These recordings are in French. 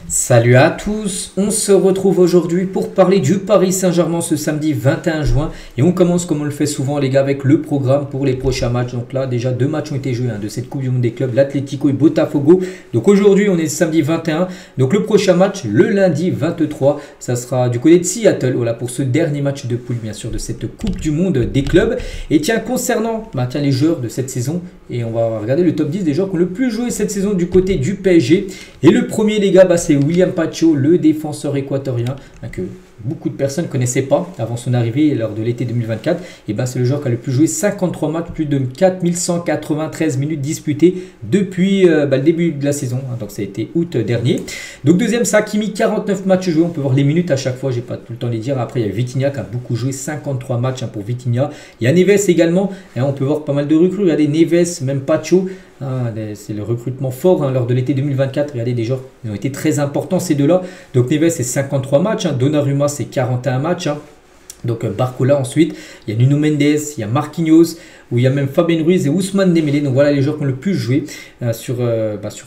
Salut à tous, on se retrouve aujourd'hui pour parler du Paris Saint-Germain ce samedi 21 juin et on commence comme on le fait souvent les gars avec le programme pour les prochains matchs. Donc là déjà deux matchs ont été joués de cette Coupe du Monde des clubs, l'Atlético et Botafogo. Donc aujourd'hui on est samedi 21, donc le prochain match le lundi 23, ça sera du côté de Seattle, voilà pour ce dernier match de poule bien sûr de cette Coupe du Monde des clubs. Et tiens concernant les joueurs de cette saison, et on va regarder le top 10 des joueurs qui ont le plus joué cette saison du côté du PSG. Et le premier les gars c'est William Pacho, le défenseur équatorien que beaucoup de personnes ne connaissaient pas avant son arrivée lors de l'été 2024. Et c'est le joueur qui a le plus joué, 53 matchs, plus de 4193 minutes disputées depuis le début de la saison. Donc ça a été août dernier. Donc deuxième, c'est Hakimi, 49 matchs joués. On peut voir les minutes à chaque fois, je n'ai pas tout le temps de les dire. Après il y a Vitinha qui a beaucoup joué, 53 matchs pour Vitinha. Il y a Neves également, on peut voir pas mal de recrues. Regardez Neves, même Pacho. C'est le recrutement fort lors de l'été 2024. Regardez des joueurs qui ont été très importants ces deux-là. Donc Neves c'est 53 matchs, Donnarumma c'est 41 matchs. Donc Barcola ensuite, il y a Nuno Mendes, il y a Marquinhos, où il y a même Fabien Ruiz et Ousmane Dembélé. Donc voilà les joueurs qui ont le plus joué sur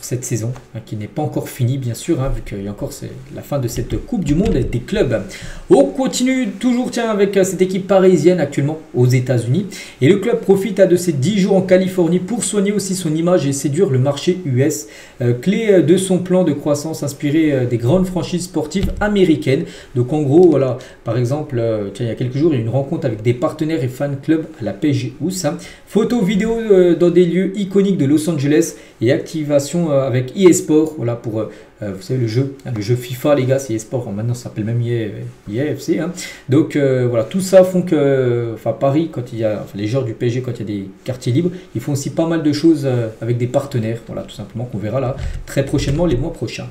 cette saison, qui n'est pas encore finie bien sûr, vu qu'il y a encore la fin de cette Coupe du Monde des clubs. On continue toujours avec cette équipe parisienne actuellement aux États-Unis. Et le club profite de ces 10 jours en Californie pour soigner aussi son image et séduire le marché US. Clé de son plan de croissance inspiré des grandes franchises sportives américaines. Donc en gros, voilà, par exemple, il y a quelques jours, il y a eu une rencontre avec des partenaires et fan clubs à la PSG House. Photos, vidéos dans des lieux iconiques de Los Angeles et activation avec eSport. Voilà pour, vous savez, le jeu FIFA, les gars, c'est eSport. Maintenant, ça s'appelle même EAFC. Donc voilà, tout ça font que Paris, quand il y a les joueurs du PSG, quand il y a des quartiers libres, ils font aussi pas mal de choses avec des partenaires. Voilà, tout simplement qu'on verra là très prochainement, les mois prochains.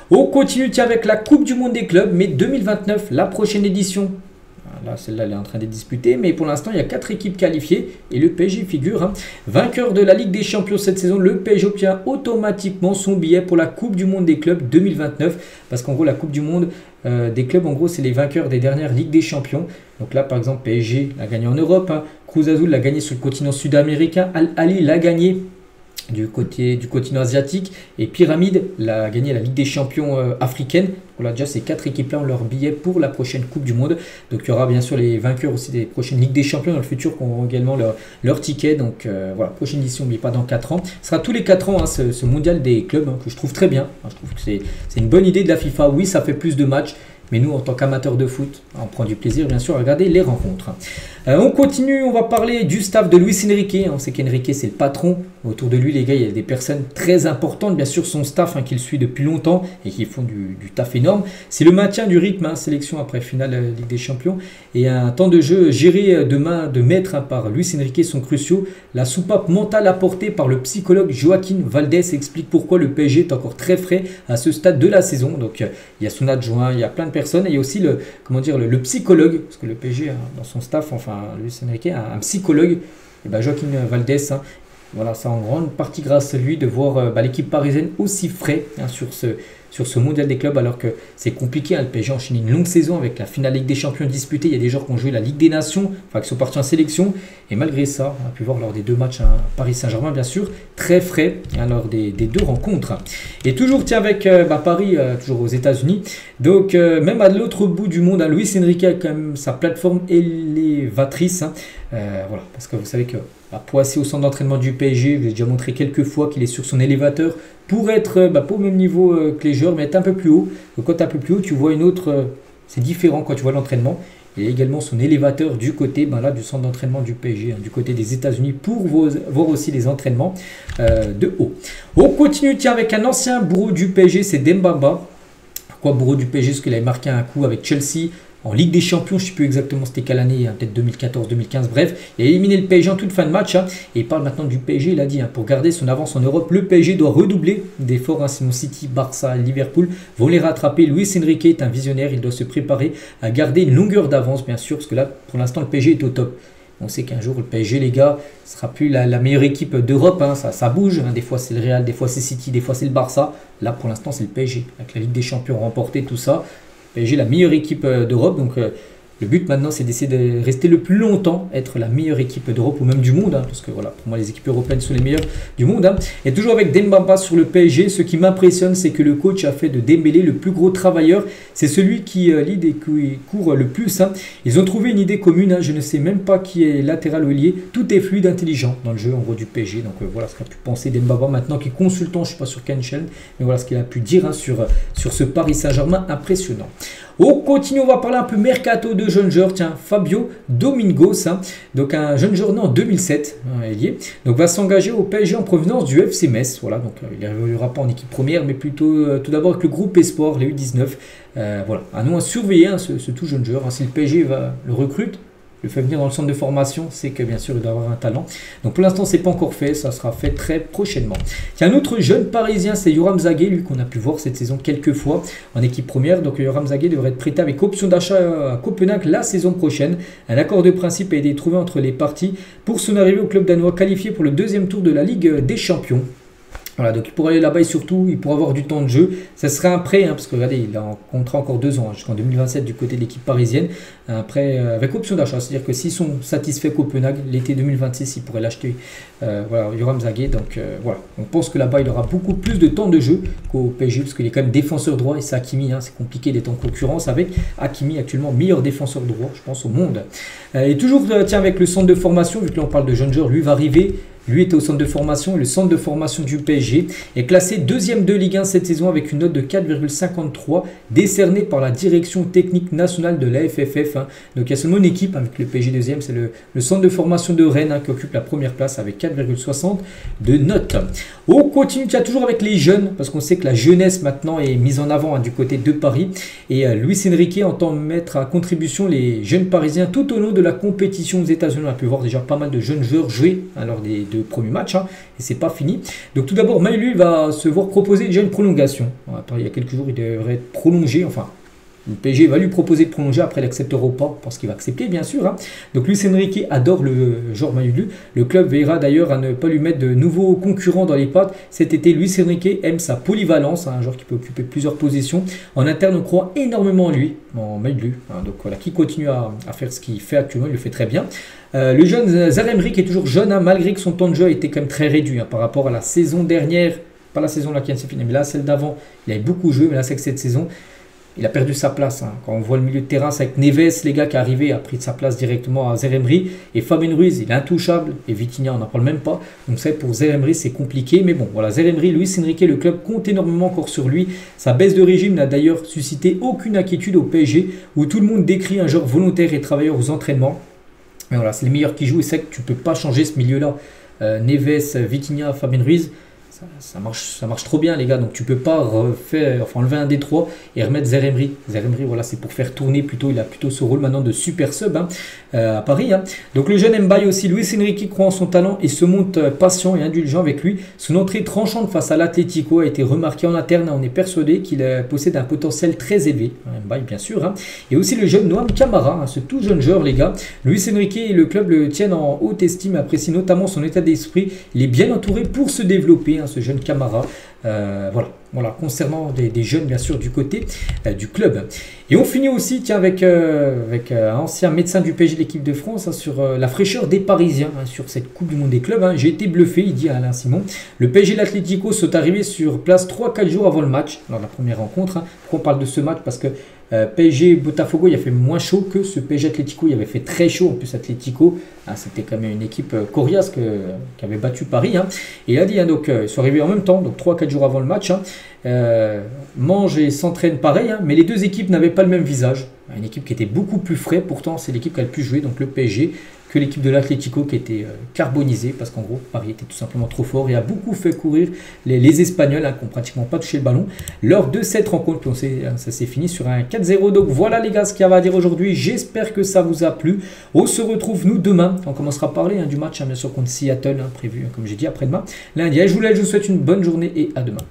On continue avec la Coupe du Monde des clubs, mais 2029, la prochaine édition. Là, celle-là, elle est en train d'être disputée, mais pour l'instant, il y a 4 équipes qualifiées et le PSG figure. Vainqueur de la Ligue des Champions cette saison, le PSG obtient automatiquement son billet pour la Coupe du Monde des clubs 2029. Parce qu'en gros, la Coupe du Monde des clubs, en gros, c'est les vainqueurs des dernières Ligues des Champions. Donc là, par exemple, PSG l'a gagné en Europe, Cruz Azul l'a gagné sur le continent sud-américain, Al Ahly l'a gagné du continent asiatique et Pyramide l'a gagné la Ligue des Champions africaine. Voilà, déjà ces 4 équipes là ont leur billet pour la prochaine Coupe du Monde. Donc il y aura bien sûr les vainqueurs aussi des prochaines Ligues des Champions dans le futur qui auront également leur ticket. Donc voilà, prochaine édition, mais pas dans 4 ans. Ce sera tous les 4 ans ce mondial des clubs que je trouve très bien. Je trouve que c'est une bonne idée de la FIFA. Oui, ça fait plus de matchs. Mais nous, en tant qu'amateurs de foot, on prend du plaisir, bien sûr, à regarder les rencontres. On continue, on va parler du staff de Luis Enrique. On sait qu'Enrique, c'est le patron. Autour de lui, les gars, il y a des personnes très importantes. Bien sûr, son staff qu'il suit depuis longtemps et qui font du taf énorme. C'est le maintien du rythme, sélection après finale Ligue des Champions. Et un temps de jeu géré de maître par Luis Enrique sont cruciaux. La soupape mentale apportée par le psychologue Joaquin Valdés explique pourquoi le PSG est encore très frais à ce stade de la saison. Donc, il y a son adjoint, il y a plein de personnes. Et il y a aussi le psychologue, parce que le PSG a dans son staff, Luis Enrique a un psychologue, et Joaquin Valdés. Voilà, c'est en grande partie grâce à lui de voir l'équipe parisienne aussi frais sur ce mondial des clubs, alors que c'est compliqué. Le PSG a enchaîné une longue saison avec la finale Ligue des Champions disputée. Il y a des joueurs qui ont joué la Ligue des Nations, qui sont partis en sélection. Et malgré ça, on a pu voir lors des 2 matchs à Paris Saint-Germain, bien sûr, très frais lors des 2 rencontres. Et toujours avec Paris, toujours aux États-Unis. Donc même à l'autre bout du monde, Luis Enrique a quand même sa plateforme élévatrice. Voilà, parce que vous savez que Poissy au centre d'entraînement du PSG, je l'ai déjà montré quelques fois qu'il est sur son élévateur pour être pas au même niveau que les joueurs, mais être un peu plus haut. Donc quand tu es un peu plus haut, tu vois une autre. C'est différent quand tu vois l'entraînement. Il y a également son élévateur du côté du centre d'entraînement du PSG, du côté des États-Unis, pour voir aussi les entraînements de haut. On continue avec un ancien bourreau du PSG, c'est Dembaba. Pourquoi bourreau du PSG? Parce qu'il avait marqué un coup avec Chelsea. En Ligue des Champions, je ne sais plus exactement c'était quelle année, peut-être 2014-2015, bref, il a éliminé le PSG en toute fin de match. Et il parle maintenant du PSG, il a dit, pour garder son avance en Europe, le PSG doit redoubler d'efforts. Sinon City, Barça, Liverpool vont les rattraper. Luis Enrique est un visionnaire, il doit se préparer à garder une longueur d'avance, bien sûr, parce que là, pour l'instant, le PSG est au top. On sait qu'un jour, le PSG, les gars, ne sera plus la meilleure équipe d'Europe. Ça bouge. Des fois, c'est le Real, des fois, c'est City, des fois, c'est le Barça. Là, pour l'instant, c'est le PSG. Avec la Ligue des Champions remportée, tout ça. PSG, la meilleure équipe d'Europe. Donc, Le but maintenant, c'est d'essayer de rester le plus longtemps, être la meilleure équipe d'Europe ou même du monde, hein, parce que voilà, pour moi, les équipes européennes sont les meilleures du monde. Hein. Et toujours avec Dembaba sur le PSG, ce qui m'impressionne, c'est que le coach a fait de Dembélé le plus gros travailleur. C'est celui qui lead et qui court le plus. Hein. Ils ont trouvé une idée commune, hein. Je ne sais même pas qui est latéral ou ailier. Tout est fluide, intelligent dans le jeu en gros du PSG. Donc voilà ce qu'a pu penser Dembaba maintenant qui est consultant, je ne suis pas sur quelle chaîne, mais voilà ce qu'il a pu dire hein, sur ce Paris Saint-Germain impressionnant. On continue, on va parler un peu mercato de jeunes joueurs. Tiens, Fabio Domingos, hein, donc un jeune joueur né en 2007, hein, ailier, donc va s'engager au PSG en provenance du FC Metz. Voilà, donc il n'évoluera pas en équipe première, mais plutôt tout d'abord avec le groupe Espoir, les U19. Voilà, un nom à surveiller, hein, ce tout jeune joueur. Hein, si le PSG le recrute, le fait venir dans le centre de formation, c'est que bien sûr il doit avoir un talent. Donc pour l'instant c'est pas encore fait, ça sera fait très prochainement. Il y a un autre jeune parisien, c'est Yoram Zagué, lui qu'on a pu voir cette saison quelques fois en équipe première. Donc Yoram Zagué devrait être prêté avec option d'achat à Copenhague la saison prochaine. Un accord de principe a été trouvé entre les parties pour son arrivée au club danois qualifié pour le deuxième tour de la Ligue des Champions. Voilà, donc il pourrait aller là-bas et surtout il pourrait avoir du temps de jeu. Ça serait un prêt, hein, parce que regardez, il a un contrat encore 2 ans, hein, jusqu'en 2027 du côté de l'équipe parisienne. Un prêt avec option d'achat, c'est-à-dire que s'ils sont satisfaits Copenhague, l'été 2026, ils pourraient l'acheter. Voilà, Yoram Zagué. Donc voilà, on pense que là-bas il aura beaucoup plus de temps de jeu qu'au PSG, parce qu'il est quand même défenseur droit et c'est Hakimi. Hein, c'est compliqué d'être en concurrence avec Hakimi, actuellement meilleur défenseur droit, je pense, au monde. Et toujours, tiens, avec le centre de formation, vu que là on parle de jeunes joueurs, lui va arriver. Lui était au centre de formation et le centre de formation du PSG est classé 2e de Ligue 1 cette saison avec une note de 4,53 décernée par la direction technique nationale de la FFF. Hein. Donc il y a seulement une équipe avec le PSG 2e, c'est le centre de formation de Rennes hein, qui occupe la première place avec 4,60 de notes. On continue toujours avec les jeunes parce qu'on sait que la jeunesse maintenant est mise en avant hein, du côté de Paris et Luis Enrique entend mettre à contribution les jeunes parisiens tout au long de la compétition aux États-Unis. On a pu voir déjà pas mal de jeunes joueurs jouer hein, lors des 2 premiers matchs hein, et c'est pas fini. Donc tout d'abord, Maïlu va se voir proposer déjà une prolongation. Il y a quelques jours, il devrait être prolongé. Enfin, le PSG va lui proposer de prolonger, après il n'acceptera pas parce qu'il va accepter bien sûr. Hein. Donc Luis Enrique adore le genre Maïlu. Le club veillera d'ailleurs à ne pas lui mettre de nouveaux concurrents dans les pattes. Cet été, Luis Enrique aime sa polyvalence, hein, un joueur qui peut occuper plusieurs positions. En interne, on croit énormément en lui, en Maïlu. Hein. Donc voilà, qui continue à faire ce qu'il fait actuellement, il le fait très bien. Le jeune Zaire Emery qui est toujours jeune, hein, malgré que son temps de jeu a été quand même très réduit hein, par rapport à la saison dernière, pas la saison là qui vient de se finir, mais là celle d'avant, il avait beaucoup joué, mais là c'est que cette saison, il a perdu sa place. Hein. Quand on voit le milieu de terrain, c'est avec Neves, les gars qui est arrivé, a pris sa place directement à Zaire Emery, et Fabien Ruiz, il est intouchable, et Vitinha, on n'en parle même pas. Donc ça, pour Zaire Emery, c'est compliqué, mais bon, voilà, Zaire Emery, Luis Enrique, le club compte énormément encore sur lui. Sa baisse de régime n'a d'ailleurs suscité aucune inquiétude au PSG, où tout le monde décrit un joueur volontaire et travailleur aux entraînements. Mais voilà, c'est les meilleurs qui jouent et c'est que tu ne peux pas changer ce milieu-là. Neves, Vitinha, Fabien Ruiz, ça marche trop bien les gars. Donc tu ne peux pas enlever un des 3 et remettre Zaire Emery. Zaire Emery, voilà, c'est pour faire tourner plutôt. Il a plutôt ce rôle maintenant de super sub hein, à Paris. Hein. Donc le jeune Mbaye aussi, Luis Enrique croit en son talent et se montre patient et indulgent avec lui. Son entrée tranchante face à l'Atlético a été remarquée en interne. On est persuadé qu'il possède un potentiel très élevé. Mbaye bien sûr. Hein. Et aussi le jeune Noam Camara, hein, ce tout jeune joueur les gars. Luis Enrique et le club le tiennent en haute estime et apprécient notamment son état d'esprit. Il est bien entouré pour se développer. Hein, ce jeune Camara. Voilà, concernant des jeunes bien sûr du côté du club. Et on finit aussi tiens, avec un ancien médecin du PSG de l'équipe de France hein, sur la fraîcheur des Parisiens hein, sur cette Coupe du Monde des clubs. Hein. J'ai été bluffé, il dit à Alain Simon. Le PSG et l'Atlético sont arrivés sur place 3-4 jours avant le match, lors de la première rencontre. Hein. Pourquoi on parle de ce match? Parce que PSG Botafogo, il a fait moins chaud que ce PSG Atlético. Il avait fait très chaud. En plus, Atlético, hein, c'était quand même une équipe coriace qui avait battu Paris. Hein. Et il a dit, hein, donc, ils sont arrivés en même temps, donc 3-4 jours avant le match. Hein. Mangent et s'entraînent pareil, hein, mais les deux équipes n'avaient pas le même visage. Une équipe qui était beaucoup plus frais, pourtant c'est l'équipe qui a le plus joué, donc le PSG, que l'équipe de l'Atlético qui était carbonisée, parce qu'en gros Paris était tout simplement trop fort et a beaucoup fait courir les Espagnols hein, qui n'ont pratiquement pas touché le ballon lors de cette rencontre. Ça s'est fini sur un 4-0. Donc voilà les gars ce qu'il y avait à dire aujourd'hui, j'espère que ça vous a plu. On se retrouve nous demain, on commencera à parler hein, du match hein, bien sûr contre Seattle, hein, prévu comme j'ai dit après-demain lundi. Je vous souhaite une bonne journée et à demain.